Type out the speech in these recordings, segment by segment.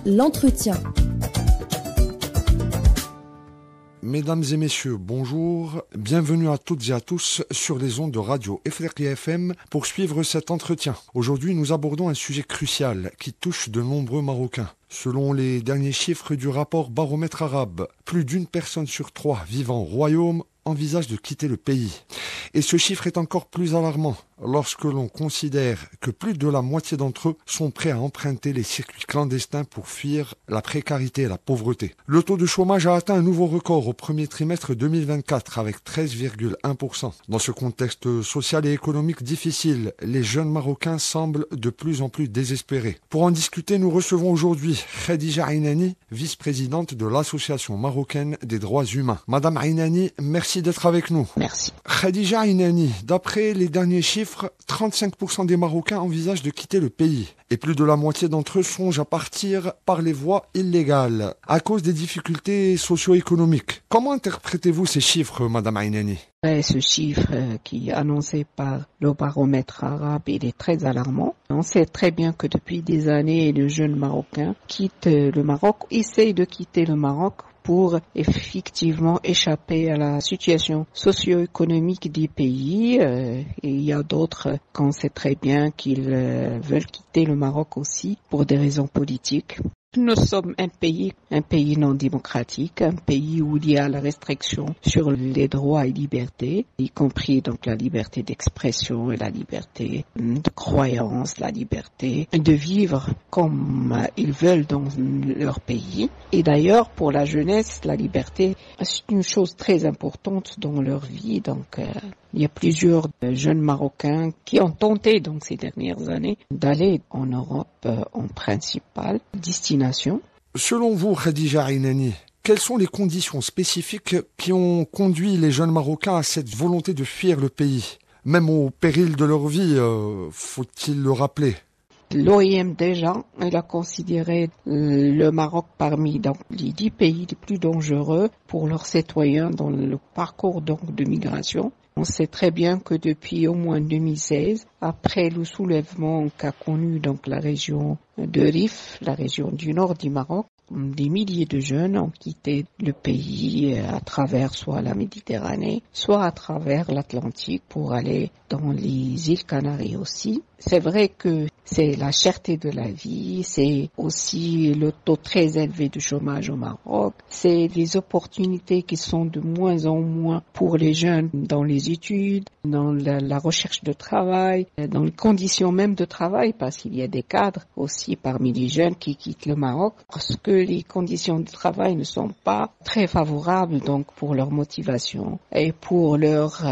L'entretien. Mesdames et messieurs, bonjour. Bienvenue à toutes et à tous sur les ondes de radio Ifriqiya FM pour suivre cet entretien. Aujourd'hui, nous abordons un sujet crucial qui touche de nombreux Marocains. Selon les derniers chiffres du rapport Baromètre arabe, plus d'une personne sur 3 vivant au royaume envisage de quitter le pays. Et ce chiffre est encore plus alarmant lorsque l'on considère que plus de la moitié d'entre eux sont prêts à emprunter les circuits clandestins pour fuir la précarité et la pauvreté. Le taux de chômage a atteint un nouveau record au premier trimestre 2024 avec 13,1%. Dans ce contexte social et économique difficile, les jeunes Marocains semblent de plus en plus désespérés. Pour en discuter, nous recevons aujourd'hui Khadija Aynani, vice-présidente de l'Association marocaine des droits humains. Madame Aynani, merci d'être avec nous. Merci. Khadija Aynani, d'après les derniers chiffres, 35% des Marocains envisagent de quitter le pays et plus de la moitié d'entre eux songent à partir par les voies illégales à cause des difficultés socio-économiques. Comment interprétez-vous ces chiffres, Madame Aynani? Ce chiffre qui est annoncé par le baromètre arabe, il est très alarmant. On sait très bien que depuis des années, les jeunes Marocains quittent le Maroc, essayent de quitter le Maroc pour effectivement échapper à la situation socio-économique des pays. Et il y a d'autres qu'on sait très bien qu'ils veulent quitter le Maroc aussi pour des raisons politiques. Nous sommes un pays non démocratique, un pays où il y a la restriction sur les droits et libertés, y compris donc la liberté d'expression et la liberté de croyance, la liberté de vivre comme ils veulent dans leur pays. Et d'ailleurs, pour la jeunesse, la liberté, c'est une chose très importante dans leur vie. Donc, il y a plusieurs jeunes Marocains qui ont tenté donc ces dernières années d'aller en Europe en principale destination. Selon vous, Khadija Aynani, quelles sont les conditions spécifiques qui ont conduit les jeunes Marocains à cette volonté de fuir le pays? Même au péril de leur vie, faut-il le rappeler? L'OIM déjà, elle a considéré le Maroc parmi donc, les 10 pays les plus dangereux pour leurs citoyens dans le parcours donc, de migration. On sait très bien que depuis au moins 2016, après le soulèvement qu'a connu donc la région de Rif, la région du nord du Maroc, des milliers de jeunes ont quitté le pays à travers soit la Méditerranée, soit à travers l'Atlantique pour aller dans les îles Canaries aussi. C'est vrai que c'est la cherté de la vie, c'est aussi le taux très élevé de chômage au Maroc, c'est les opportunités qui sont de moins en moins pour les jeunes dans les études, dans la recherche de travail, dans les conditions même de travail, parce qu'il y a des cadres aussi parmi les jeunes qui quittent le Maroc, parce que les conditions de travail ne sont pas très favorables donc pour leur motivation et pour leur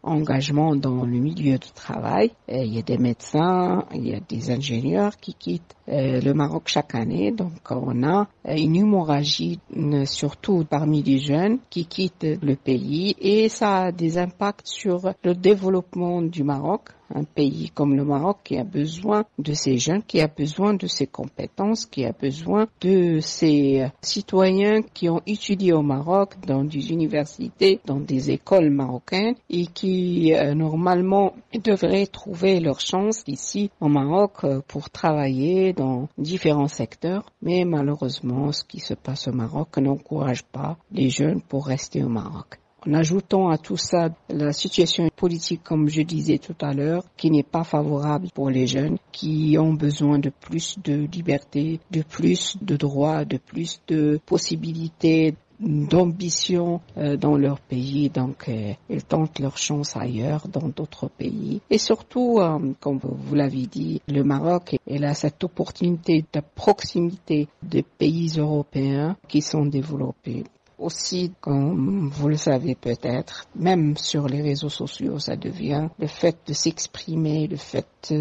engagement dans le milieu de travail. Et il y a des médecins, il y a des ingénieurs qui quittent le Maroc chaque année. Donc on a une hémorragie surtout parmi les jeunes qui quittent le pays et ça a des impacts sur le développement du Maroc. Un pays comme le Maroc qui a besoin de ces jeunes, qui a besoin de ces compétences, qui a besoin de ces citoyens qui ont étudié au Maroc dans des universités, dans des écoles marocaines et qui normalement devraient trouver leur chance ici au Maroc pour travailler dans différents secteurs. Mais malheureusement, ce qui se passe au Maroc n'encourage pas les jeunes pour rester au Maroc. En ajoutant à tout ça la situation politique, comme je disais tout à l'heure, qui n'est pas favorable pour les jeunes, qui ont besoin de plus de liberté, de plus de droits, de plus de possibilités, d'ambition dans leur pays, donc ils tentent leur chance ailleurs, dans d'autres pays. Et surtout, comme vous l'avez dit, le Maroc, il a cette opportunité de proximité des pays européens qui sont développés. Aussi, comme vous le savez peut-être, même sur les réseaux sociaux, ça devient le fait de s'exprimer, le fait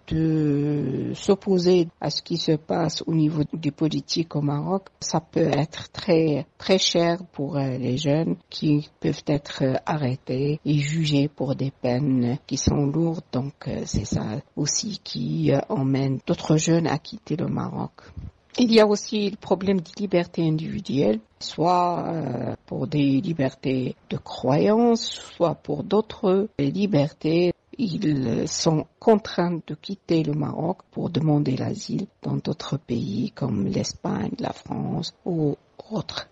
de s'opposer à ce qui se passe au niveau des politiques au Maroc. Ça peut être très, très cher pour les jeunes qui peuvent être arrêtés et jugés pour des peines qui sont lourdes. Donc, c'est ça aussi qui emmène d'autres jeunes à quitter le Maroc. Il y a aussi le problème des libertés individuelles, soit pour des libertés de croyance, soit pour d'autres libertés. ils sont contraints de quitter le Maroc pour demander l'asile dans d'autres pays comme l'Espagne, la France ou autres.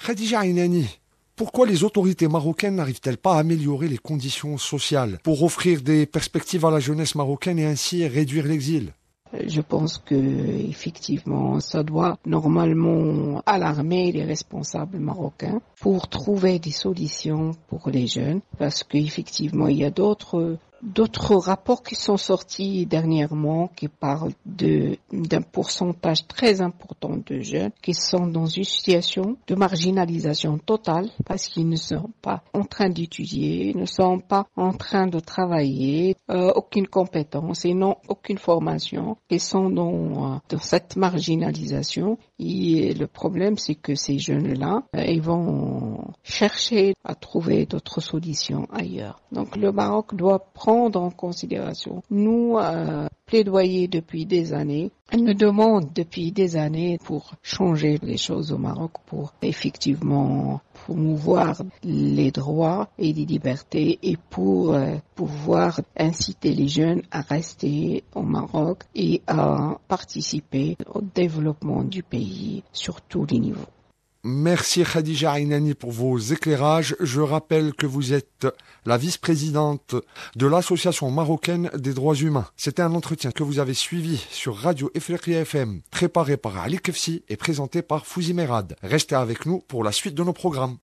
Khadija Aynani, pourquoi les autorités marocaines n'arrivent-elles pas à améliorer les conditions sociales pour offrir des perspectives à la jeunesse marocaine et ainsi réduire l'exil ? Je pense que effectivement, ça doit normalement alarmer les responsables marocains pour trouver des solutions pour les jeunes, parce qu'effectivement, il y a d'autres rapports qui sont sortis dernièrement qui parlent d'un pourcentage très important de jeunes qui sont dans une situation de marginalisation totale parce qu'ils ne sont pas en train d'étudier, ne sont pas en train de travailler, aucune compétence et non aucune formation, et sont dans cette marginalisation. Et le problème, c'est que ces jeunes-là, ils vont chercher à trouver d'autres solutions ailleurs. Donc le Maroc doit prendre en considération. Nous, plaidoyer depuis des années, nous demandons depuis des années pour changer les choses au Maroc, pour effectivement promouvoir les droits et les libertés et pour pouvoir inciter les jeunes à rester au Maroc et à participer au développement du pays sur tous les niveaux. Merci Khadija Aynani pour vos éclairages. Je rappelle que vous êtes la vice-présidente de l'Association marocaine des droits humains. C'était un entretien que vous avez suivi sur Radio Ifriqiya FM, préparé par Ali Kefsi et présenté par Fouzi Merad. Restez avec nous pour la suite de nos programmes.